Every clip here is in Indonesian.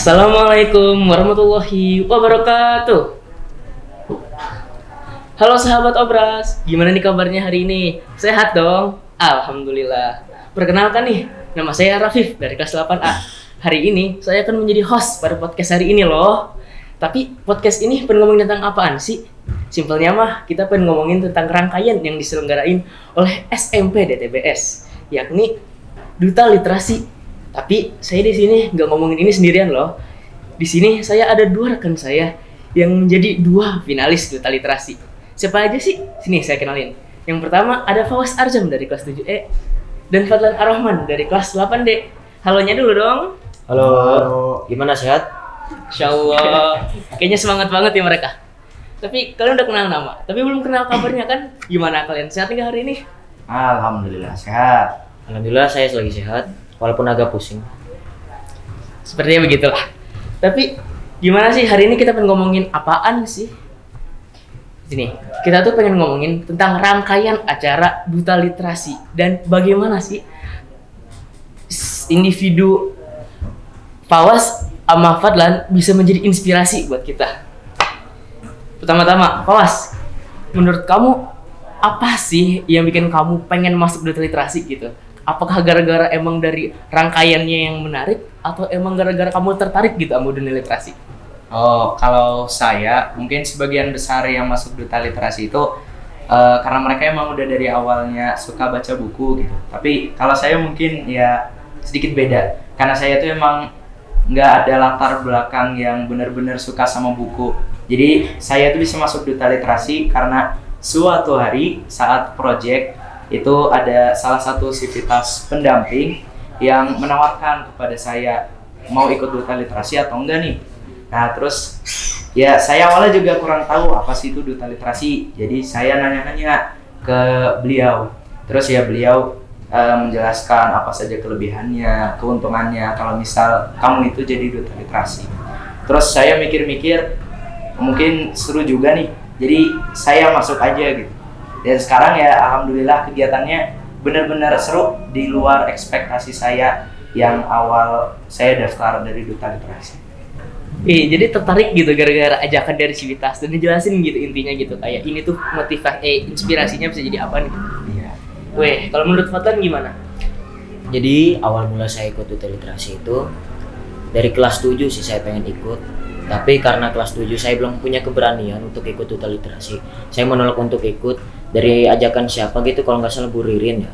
Assalamualaikum warahmatullahi wabarakatuh. Halo sahabat Obras, gimana nih kabarnya hari ini? Sehat dong? Alhamdulillah. Perkenalkan nih, nama saya Rafif dari kelas 8A. Hari ini saya akan menjadi host pada podcast hari ini loh. Tapi podcast ini pengen ngomongin tentang apaan sih? Simpelnya mah kita pengen ngomongin tentang rangkaian yang diselenggarain oleh SMP DTBS, yakni Duta Literasi. Tapi saya di sini nggak ngomongin ini sendirian loh. Di sini saya ada dua rekan saya yang menjadi dua finalis Duta Literasi. Siapa aja sih? Sini saya kenalin. Yang pertama ada Fawas Arjam dari kelas 7E dan Fadlan Ar-Rahman dari kelas 8D. Halonya dulu dong. Halo. Gimana, sehat? Insyaallah. Kayaknya semangat banget ya mereka. Tapi kalian udah kenal nama, tapi belum kenal kabarnya kan? Gimana kalian? Sehat nggak hari ini? Alhamdulillah sehat. Alhamdulillah saya lagi sehat, walaupun agak pusing. Sepertinya begitulah. Tapi gimana sih hari ini kita pengen ngomongin apaan sih? Sini, kita tuh pengen ngomongin tentang rangkaian acara Duta Literasi dan bagaimana sih individu Fawas sama Fadlan bisa menjadi inspirasi buat kita. Pertama-tama, Fawas, menurut kamu apa sih yang bikin kamu pengen masuk Duta Literasi gitu? Apakah gara-gara emang dari rangkaiannya yang menarik atau emang gara-gara kamu tertarik gitu sama dunia literasi? Oh, kalau saya mungkin sebagian besar yang masuk Duta Literasi itu karena mereka emang udah dari awalnya suka baca buku gitu. Tapi kalau saya mungkin ya sedikit beda, karena saya tuh emang nggak ada latar belakang yang benar-benar suka sama buku. Jadi saya tuh bisa masuk Duta Literasi karena suatu hari saat project itu ada salah satu sivitas pendamping yang menawarkan kepada saya mau ikut Duta Literasi atau enggak nih. Nah terus ya saya awalnya juga kurang tahu apa sih itu Duta Literasi. Jadi saya nanya-nanya ke beliau. Terus ya beliau menjelaskan apa saja kelebihannya, keuntungannya kalau misal kamu itu jadi Duta Literasi. Terus saya mikir-mikir mungkin seru juga nih. Jadi saya masuk aja gitu. Dan sekarang ya alhamdulillah kegiatannya benar-benar seru di luar ekspektasi saya yang awal saya daftar dari Duta Literasi. Jadi tertarik gitu gara-gara ajakan dari Civitas dan dijelasin gitu intinya gitu kayak ini tuh inspirasinya bisa jadi apa nih? Iya. Weh, kalau menurut Fadlan gimana? Jadi awal mula saya ikut Duta Literasi itu dari kelas 7 sih saya pengen ikut. Tapi karena kelas 7 saya belum punya keberanian untuk ikut Duta Literasi. Saya menolak untuk ikut dari ajakan siapa gitu, kalau nggak salah Bu Ririn ya.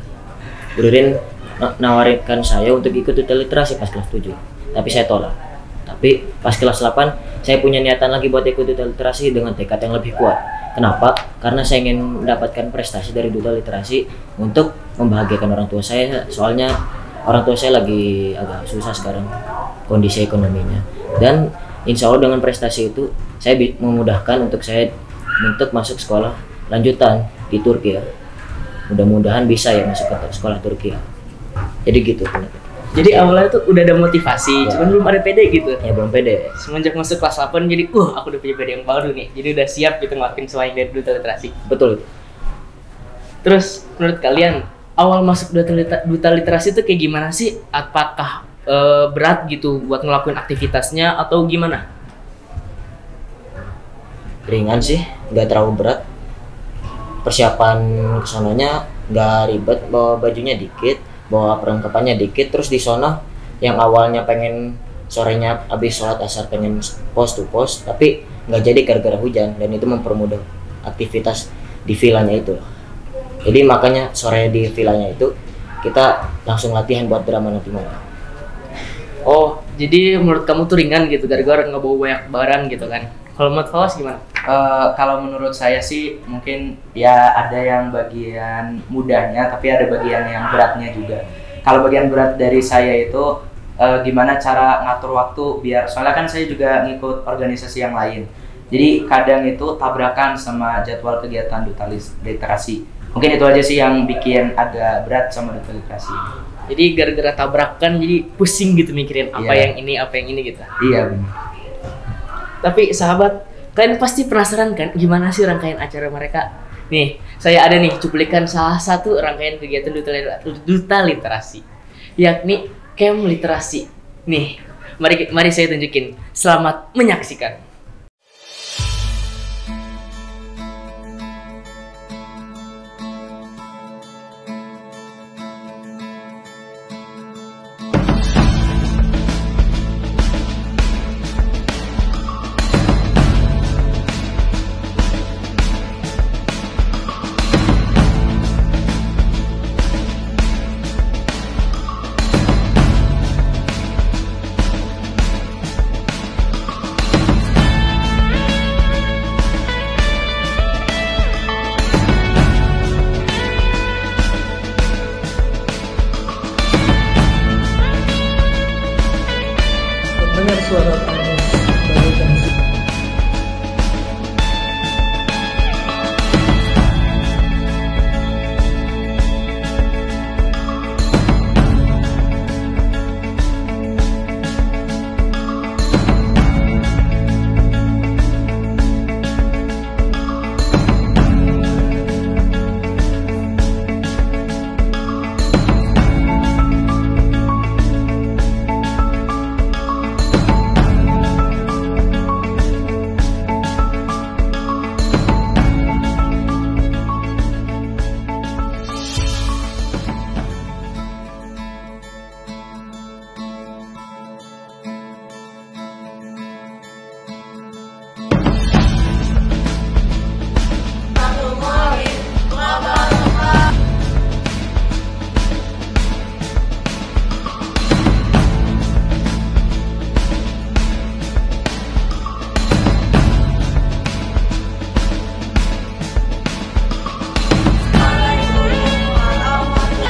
Bu Ririn nawarkan saya untuk ikut Duta Literasi pas kelas 7. Tapi saya tolak. Tapi pas kelas 8 saya punya niatan lagi buat ikut Duta Literasi dengan tekad yang lebih kuat. Kenapa? Karena saya ingin mendapatkan prestasi dari Duta Literasi untuk membahagiakan orang tua saya. Soalnya orang tua saya lagi agak susah sekarang kondisi ekonominya. Dan insya Allah dengan prestasi itu saya memudahkan untuk saya untuk masuk sekolah lanjutan di Turki ya. Mudah-mudahan bisa ya masuk ke sekolah Turki ya. Jadi gitu. Jadi awalnya tuh udah ada motivasi, cuman belum ada pede gitu. Ya belum pede. Semenjak masuk kelas 8 jadi aku udah punya pede yang baru nih. Jadi udah siap gitu ngelakuin semua yang dari Duta Literasi. Betul. Terus menurut kalian awal masuk Duta Literasi itu kayak gimana sih? Apakah berat gitu buat ngelakuin aktivitasnya atau gimana? Ringan sih, nggak terlalu berat. Persiapan kesonanya nggak ribet, bawa bajunya dikit, bawa perlengkapannya dikit. Terus di sono yang awalnya pengen sorenya habis sholat asar pengen post to post, tapi nggak jadi gara-gara hujan, dan itu mempermudah aktivitas di villanya itu. Jadi makanya sore di villanya itu kita langsung latihan buat drama nanti malam. Oh, jadi menurut kamu tuh ringan gitu gara-gara nggak bawa banyak barang gitu kan? Kalau menurut Fawas gimana? Kalau menurut saya sih mungkin ya ada yang bagian mudahnya, tapi ada bagian yang beratnya juga. Kalau bagian berat dari saya itu gimana cara ngatur waktu biar, soalnya kan saya juga ngikut organisasi yang lain. Jadi kadang itu tabrakan sama jadwal kegiatan Duta Literasi. Mungkin itu aja sih yang bikin agak berat sama Duta Literasi. Jadi gara-gara tabrakan jadi pusing gitu mikirin apa yang ini gitu. Iya benar. Tapi sahabat, kalian pasti penasaran kan gimana sih rangkaian acara mereka? Nih, saya ada nih cuplikan salah satu rangkaian kegiatan Duta Literasi, yakni Camp Literasi. Nih, Mari saya tunjukin. Selamat menyaksikan. Mendengar suara panas bagaikan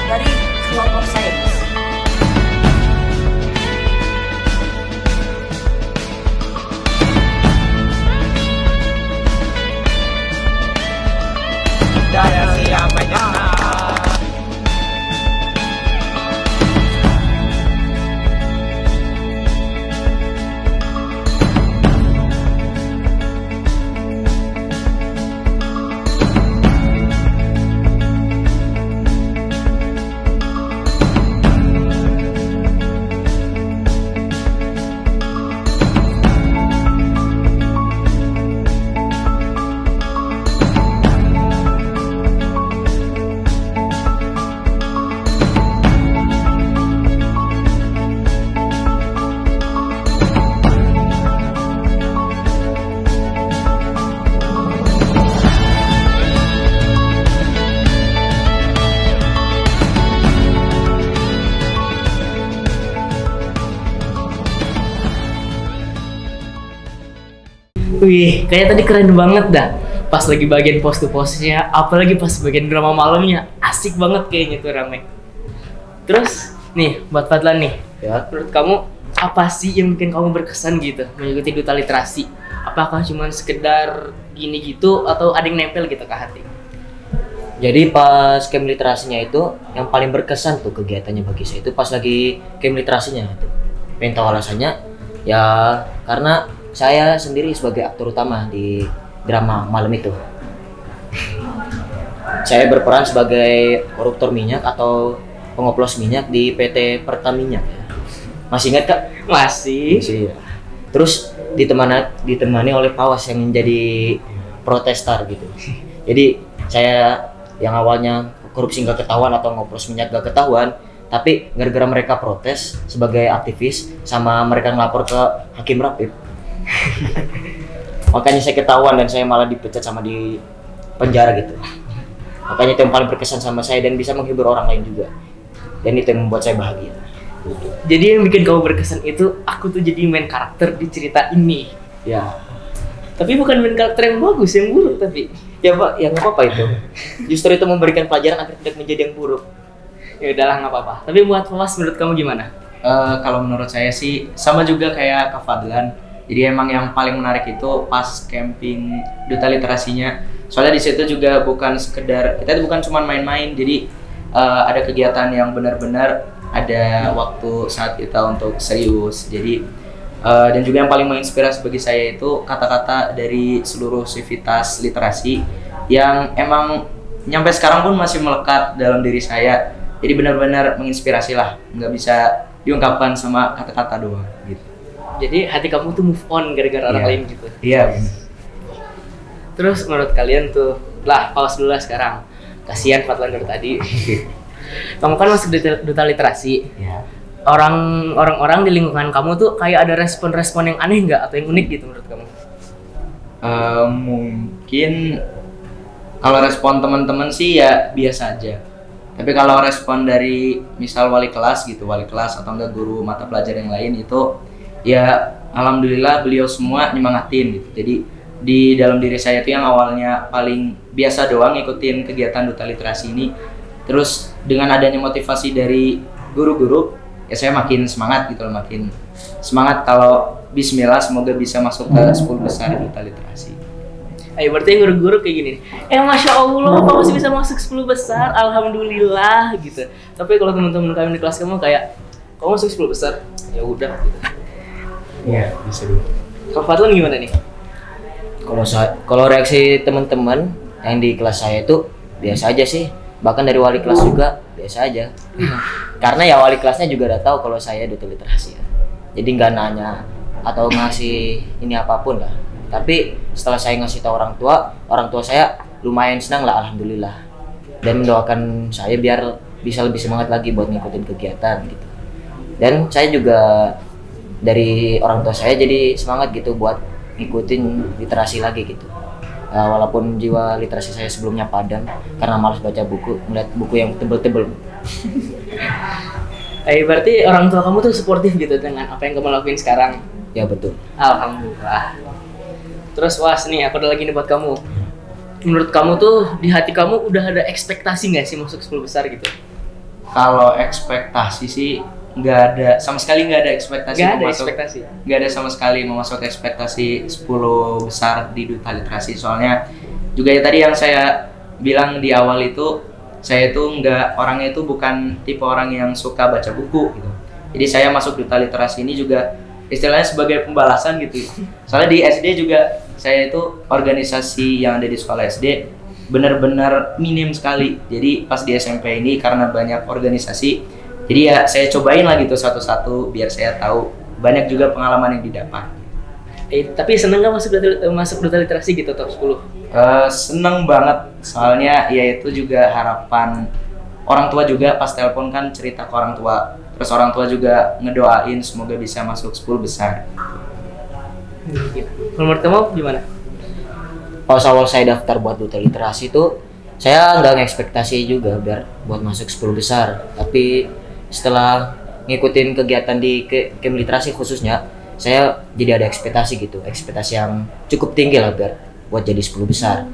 dari kelompok saya. Wih, kayak tadi keren banget dah. Pas lagi bagian pose to pose-nya, apalagi pas bagian drama malamnya, asik banget kayaknya tuh rame. Terus, nih buat Fadlan nih, Ya. menurut kamu apa sih yang bikin kamu berkesan gitu mengikuti duta literasi? Apakah cuma sekedar gini gitu atau ada yang nempel gitu ke hati? Jadi pas camp literasinya itu yang paling berkesan tuh kegiatannya bagi saya itu pas lagi camp literasinya itu. Pengen tahu alasannya? Ya karena saya sendiri sebagai aktor utama di drama malam itu. Saya berperan sebagai koruptor minyak atau pengoplos minyak di PT Pertamina. Masih ingat Kak? Masih. Masih. Terus ditemani oleh Pawas yang menjadi protestar gitu. Jadi saya yang awalnya korupsi nggak ketahuan atau ngoplos minyak nggak ketahuan, tapi gara-gara mereka protes sebagai aktivis sama mereka ngelapor ke Hakim Rapid. Makanya saya ketahuan dan saya malah dipecat sama di penjara gitu. Makanya itu yang paling berkesan sama saya dan bisa menghibur orang lain juga. Dan itu yang membuat saya bahagia. Jadi yang bikin kamu berkesan itu aku tuh jadi main karakter di cerita ini. Ya, Tapi bukan main karakter yang bagus, yang buruk tapi. ya Pak, ya nggak apa-apa itu. Justru itu memberikan pelajaran agar tidak menjadi yang buruk. Ya udahlah nggak apa-apa. Tapi buat Fawas menurut kamu gimana? Kalau menurut saya sih sama juga kayak Kak Fadlan. Jadi emang yang paling menarik itu pas camping duta literasinya. Soalnya di situ juga bukan sekedar kita itu bukan cuma main-main. Jadi ada kegiatan yang benar-benar ada waktu saat kita untuk serius. Jadi dan juga yang paling menginspirasi bagi saya itu kata-kata dari seluruh sivitas literasi yang emang nyampe sekarang pun masih melekat dalam diri saya. Jadi benar-benar menginspirasi lah. Nggak bisa diungkapkan sama kata-kata doang gitu. Jadi hati kamu tuh move on gara-gara orang Iya. lain gitu. Iya benar. Terus menurut kalian tuh, lah pause dulu lah sekarang. Kasihan Fatlan dari tadi. Kamu kan masuk duta literasi. Ya. Orang-orang di lingkungan kamu tuh kayak ada respon-respon yang aneh nggak atau yang unik gitu menurut kamu? Mungkin kalau respon teman-teman sih ya biasa aja. Tapi kalau respon dari misal wali kelas atau enggak guru mata pelajaran yang lain itu ya alhamdulillah beliau semua nyemangatin gitu. Jadi di dalam diri saya tuh yang awalnya paling biasa doang ngikutin kegiatan duta literasi ini, terus dengan adanya motivasi dari guru-guru ya saya makin semangat gitu loh, makin semangat kalau bismillah semoga bisa masuk ke 10 besar duta literasi. Ayo berarti yang guru-guru kayak gini. Masya Allah, kamu masih bisa masuk 10 besar, alhamdulillah gitu. Tapi kalau teman-teman kalian di kelas kamu kayak kamu masuk 10 besar, ya udah gitu. Iya, bisa dulu. Kalau Fatlan gimana nih? Kalau reaksi teman-teman yang di kelas saya itu biasa aja sih. Bahkan dari wali kelas juga biasa aja. Karena ya wali kelasnya juga udah tahu kalau saya duta literasi ya. Jadi nggak nanya atau ngasih ini apapun lah. Tapi setelah saya ngasih tahu orang tua saya lumayan senang lah, alhamdulillah. Dan mendoakan saya biar bisa lebih semangat lagi buat ngikutin kegiatan gitu. Dan saya juga dari orang tua saya jadi semangat gitu buat ngikutin literasi lagi gitu. Walaupun jiwa literasi saya sebelumnya padam karena malas baca buku, melihat buku yang tebel-tebel. Berarti orang tua kamu tuh suportif gitu dengan apa yang kamu lakuin sekarang? Ya betul. Alhamdulillah. Terus Was nih, aku ada lagi nih buat kamu. Menurut kamu tuh di hati kamu udah ada ekspektasi nggak sih masuk 10 besar gitu? Kalau ekspektasi sih nggak ada, sama sekali nggak ada ekspektasi. Nggak ada ekspektasi. Nggak ada sama sekali mau masuk ekspektasi 10 besar di duta literasi. Soalnya juga ya tadi yang saya bilang di awal itu, saya itu orangnya itu bukan tipe orang yang suka baca buku gitu. Jadi saya masuk duta literasi ini juga istilahnya sebagai pembalasan gitu. Soalnya di SD juga saya itu organisasi yang ada di sekolah SD benar-benar minim sekali. Jadi pas di SMP ini karena banyak organisasi, jadi ya saya cobain lah gitu satu-satu biar saya tahu, banyak juga pengalaman yang didapat. Tapi seneng gak masuk duta literasi gitu top 10? Seneng banget, soalnya ya itu juga harapan orang tua juga. Pas telepon kan cerita ke orang tua, terus orang tua juga ngedoain semoga bisa masuk 10 besar. Menurut kamu gimana? Pas awal saya daftar buat duta literasi itu saya nggak ngekspektasi juga biar buat masuk 10 besar. Tapi setelah ngikutin kegiatan di Kem Literasi khususnya, saya jadi ada ekspektasi gitu, ekspektasi yang cukup tinggi lah biar buat jadi 10 besar.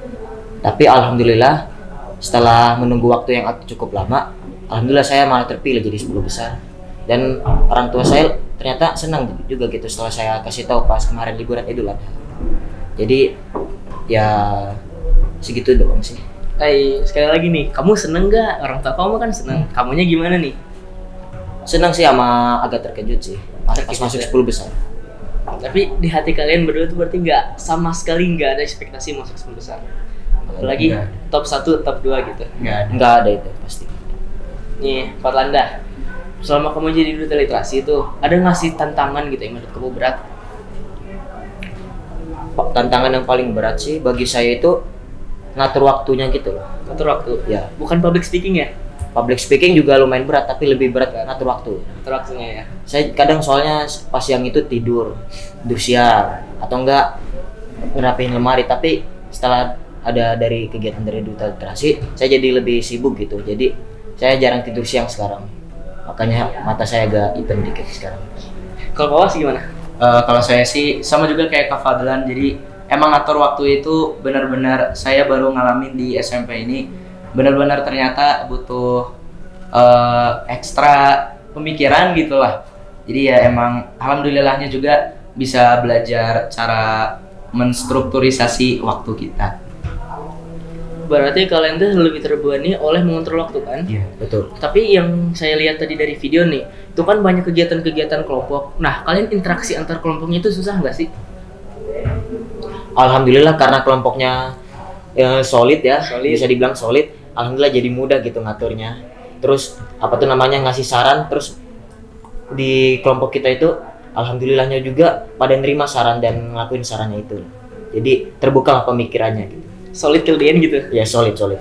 Tapi alhamdulillah setelah menunggu waktu yang cukup lama, alhamdulillah saya malah terpilih jadi 10 besar. Dan orang tua saya ternyata senang juga gitu setelah saya kasih tahu pas kemarin liburan Idul Adha. Jadi ya segitu doang sih. Sekali lagi nih, kamu seneng gak? Orang tua kamu kan seneng. Kamunya gimana nih? Senang sih sama agak terkejut sih pas masuk 10 besar. Tapi di hati kalian berdua tuh berarti nggak sama sekali nggak ada ekspektasi masuk 10 besar. Apalagi Nggak. top 1, top 2 gitu. Nggak ada itu pasti. Nih, Fatlanda, selama kamu jadi duta literasi itu ada nggak sih tantangan gitu yang menurut kamu berat? Tantangan yang paling berat sih bagi saya itu ngatur waktunya gitu loh. Ngatur waktu? Ya, Bukan public speaking ya? public speaking juga lumayan berat tapi lebih berat ngatur waktu. Ngatur waktunya ya. Saya kadang soalnya pas siang itu tidur siang atau enggak ngerapiin lemari, tapi setelah ada dari kegiatan dari duta literasi saya jadi lebih sibuk gitu. Jadi saya jarang tidur siang sekarang. Makanya mata saya agak hitam dikit sekarang. Kalau kawas gimana? Kalau saya sih sama juga kayak Kak Fadlan, jadi emang ngatur waktu itu benar-benar saya baru ngalamin di SMP ini, benar-benar ternyata butuh ekstra pemikiran gitulah. Jadi ya emang alhamdulillahnya juga bisa belajar cara menstrukturisasi waktu kita. Berarti kalian tuh lebih terbebani oleh mengontrol waktu kan? Iya. Betul. Tapi yang saya lihat tadi dari video nih, itu kan banyak kegiatan-kegiatan kelompok. Nah, kalian interaksi antar kelompoknya itu susah nggak sih? Alhamdulillah karena kelompoknya solid ya, Solid. bisa dibilang solid. Alhamdulillah jadi mudah gitu ngaturnya. Terus apa tuh namanya ngasih saran, terus di kelompok kita itu alhamdulillahnya juga pada nerima saran dan ngelakuin sarannya itu. Jadi terbuka pemikirannya gitu. Solid till the end gitu. Ya solid. Kalau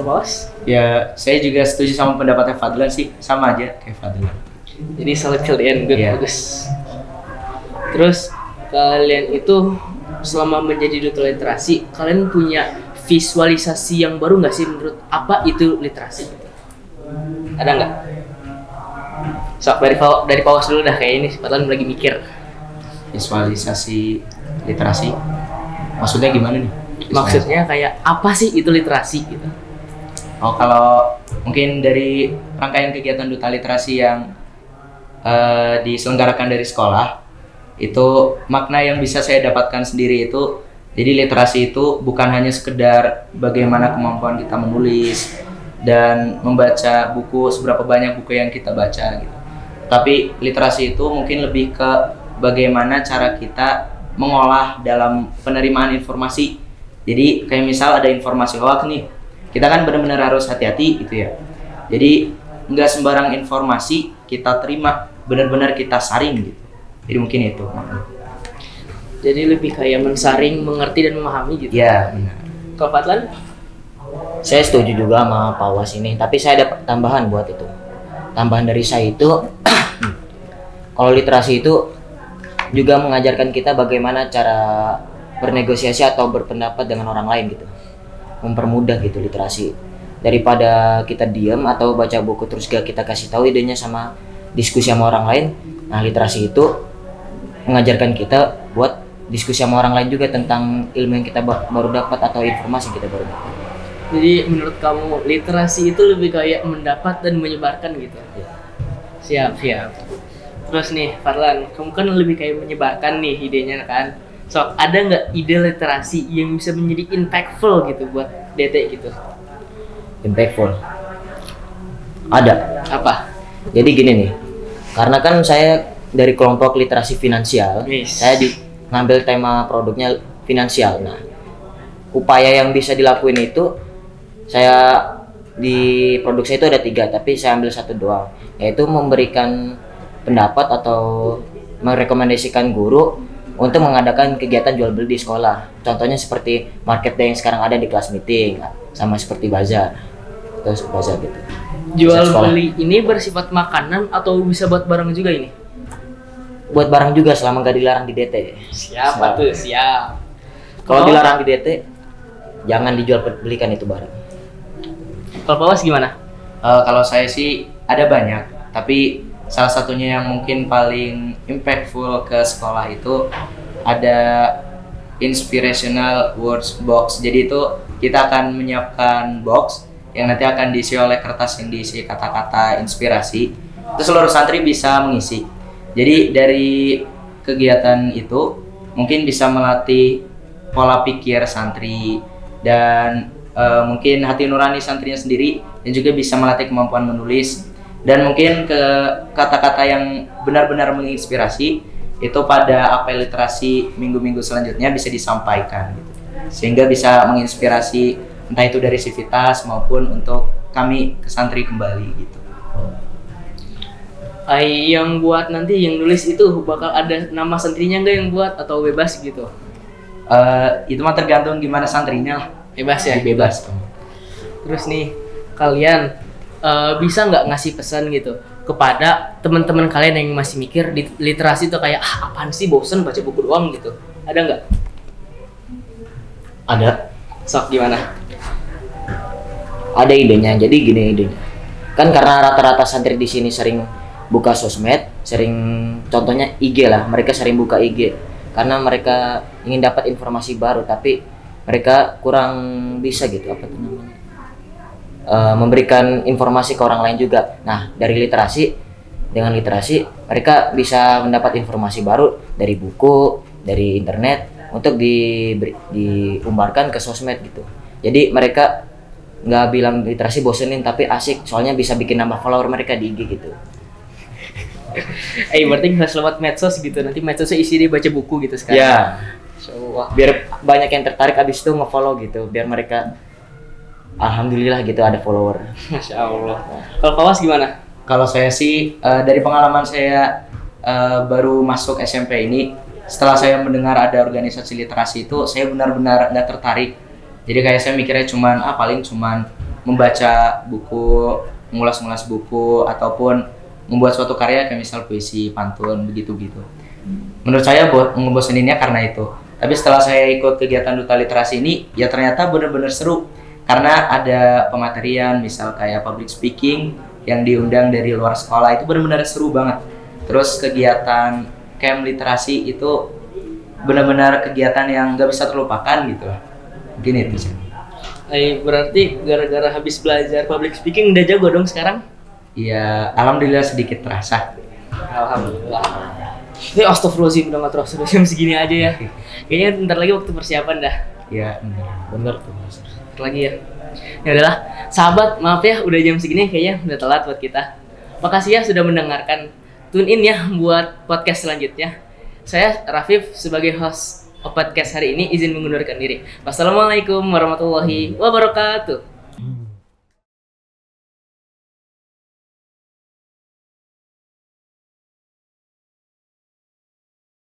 Pawas? Ya, saya juga setuju sama pendapatnya Fadlan sih, sama aja kayak Fadlan. Jadi solid till the end, good, Iya. bagus. Terus kalian itu selama menjadi duta literasi, kalian punya visualisasi yang baru nggak sih menurut apa itu literasi? Ada nggak? Sok dari Pawas dulu dah, kayak ini Fadlan lagi mikir. Visualisasi literasi. Maksudnya gimana nih? Maksudnya kayak apa sih itu literasi gitu? Oh, kalau mungkin dari rangkaian kegiatan duta literasi yang diselenggarakan dari sekolah, itu makna yang bisa saya dapatkan sendiri itu, jadi literasi itu bukan hanya sekedar bagaimana kemampuan kita menulis dan membaca buku, seberapa banyak buku yang kita baca gitu. Tapi literasi itu mungkin lebih ke bagaimana cara kita mengolah dalam penerimaan informasi. Jadi kayak misal ada informasi hoax nih, kita kan benar-benar harus hati-hati gitu ya. Jadi nggak sembarang informasi kita terima, benar-benar kita saring gitu. Jadi mungkin itu. Jadi lebih kayak mensaring, mengerti dan memahami gitu. Ya benar. Kalau Fadlan? Saya setuju juga sama Pak Was ini, tapi saya ada tambahan buat itu. Tambahan dari saya itu, kalau literasi itu juga mengajarkan kita bagaimana cara bernegosiasi atau berpendapat dengan orang lain gitu. Mempermudah gitu literasi. Daripada kita diam atau baca buku terus gak kita kasih tahu idenya sama diskusi sama orang lain. Nah, literasi itu mengajarkan kita buat diskusi sama orang lain juga tentang ilmu yang kita baru dapat atau informasi yang kita baru dapat. Jadi menurut kamu literasi itu lebih kayak mendapat dan menyebarkan gitu? Siap. Terus nih Fadlan, kamu kan lebih kayak menyebarkan nih idenya kan? So, ada nggak ide literasi yang bisa menjadi impactful gitu buat DT gitu? Impactful. Ada. Apa? Jadi gini nih, karena kan saya dari kelompok literasi finansial, Yes. saya ngambil tema produknya finansial. Nah, upaya yang bisa dilakuin itu, saya di produk saya itu ada 3, tapi saya ambil 1 doang, yaitu memberikan pendapat atau merekomendasikan guru untuk mengadakan kegiatan jual beli di sekolah. Contohnya seperti market day yang sekarang ada di kelas meeting, sama seperti bazar, terus bazar gitu. Jual Sekolah. beli ini bersifat makanan atau bisa buat barang juga ini? Buat barang juga selama gak dilarang di DT. Siap. Kalau dilarang di DT, jangan dijual belikan itu barang. Kalau Pawas gimana? Kalau saya sih ada banyak, tapi salah satunya yang mungkin paling impactful ke sekolah itu ada inspirational words box. Jadi itu kita akan menyiapkan box yang nanti akan diisi oleh kertas yang diisi kata-kata inspirasi. Itu seluruh santri bisa mengisi. Jadi dari kegiatan itu mungkin bisa melatih pola pikir santri dan mungkin hati nurani santrinya sendiri, dan juga bisa melatih kemampuan menulis. Dan mungkin ke kata-kata yang benar-benar menginspirasi itu pada apel literasi minggu-minggu selanjutnya bisa disampaikan gitu. Sehingga bisa menginspirasi entah itu dari Civitas maupun untuk kami ke santri kembali gitu. Yang buat nanti yang nulis itu bakal ada nama santrinya nggak yang buat atau bebas gitu? Itu mah tergantung gimana santrinya lah. Bebas ya? Bebas. Terus nih kalian bisa nggak ngasih pesan gitu kepada teman-teman kalian yang masih mikir di literasi itu kayak apaan sih, bosen baca buku doang gitu? Ada nggak? Ada. Sok gimana? Ada idenya. Jadi gini idenya. Kan karena rata-rata santri di sini sering buka sosmed, sering contohnya IG lah, mereka sering buka IG karena mereka ingin dapat informasi baru, tapi mereka kurang bisa gitu apa tuh namanya, memberikan informasi ke orang lain juga. Nah, dengan literasi mereka bisa mendapat informasi baru dari buku, dari internet untuk diumbarkan ke sosmed gitu. Jadi mereka nggak bilang literasi bosenin, tapi asik soalnya bisa bikin nambah follower mereka di IG gitu. Berarti nggak lewat medsos gitu, nanti medsosnya isi dia baca buku gitu sekarang. Ya, So, biar banyak yang tertarik abis itu nge-follow gitu, biar mereka alhamdulillah gitu ada follower. Masya Allah. Kalau Pawas gimana? Kalau saya sih dari pengalaman saya baru masuk SMP ini, setelah saya mendengar ada organisasi literasi itu, saya benar-benar nggak tertarik. Jadi kayak saya mikirnya paling cuman membaca buku, ngulas-ngulas buku, ataupun membuat suatu karya kayak misal puisi, pantun, begitu-gitu. Menurut saya ngeboseninnya karena itu. Tapi setelah saya ikut kegiatan Duta Literasi ini, ya ternyata benar-benar seru. Karena ada pematerian, misal kayak public speaking, yang diundang dari luar sekolah, itu benar-benar seru banget. Terus kegiatan camp literasi itu benar-benar kegiatan yang nggak bisa terlupakan gitu lah. Mungkin itu sih. Berarti gara-gara habis belajar public speaking udah jago dong sekarang? Ya, alhamdulillah sedikit terasa. Alhamdulillah. Ini astagfirullahaladzim, udah nggak terus jam segini aja ya. Kayaknya ntar lagi waktu persiapan dah. Ya, Bener tuh. Ntar lagi ya. Ya udahlah, sahabat, maaf ya udah jam segini kayaknya udah telat buat kita. Makasih ya sudah mendengarkan. Tune in ya buat podcast selanjutnya. Saya Rafif sebagai host podcast hari ini izin mengundurkan diri. Wassalamualaikum warahmatullahi wabarakatuh.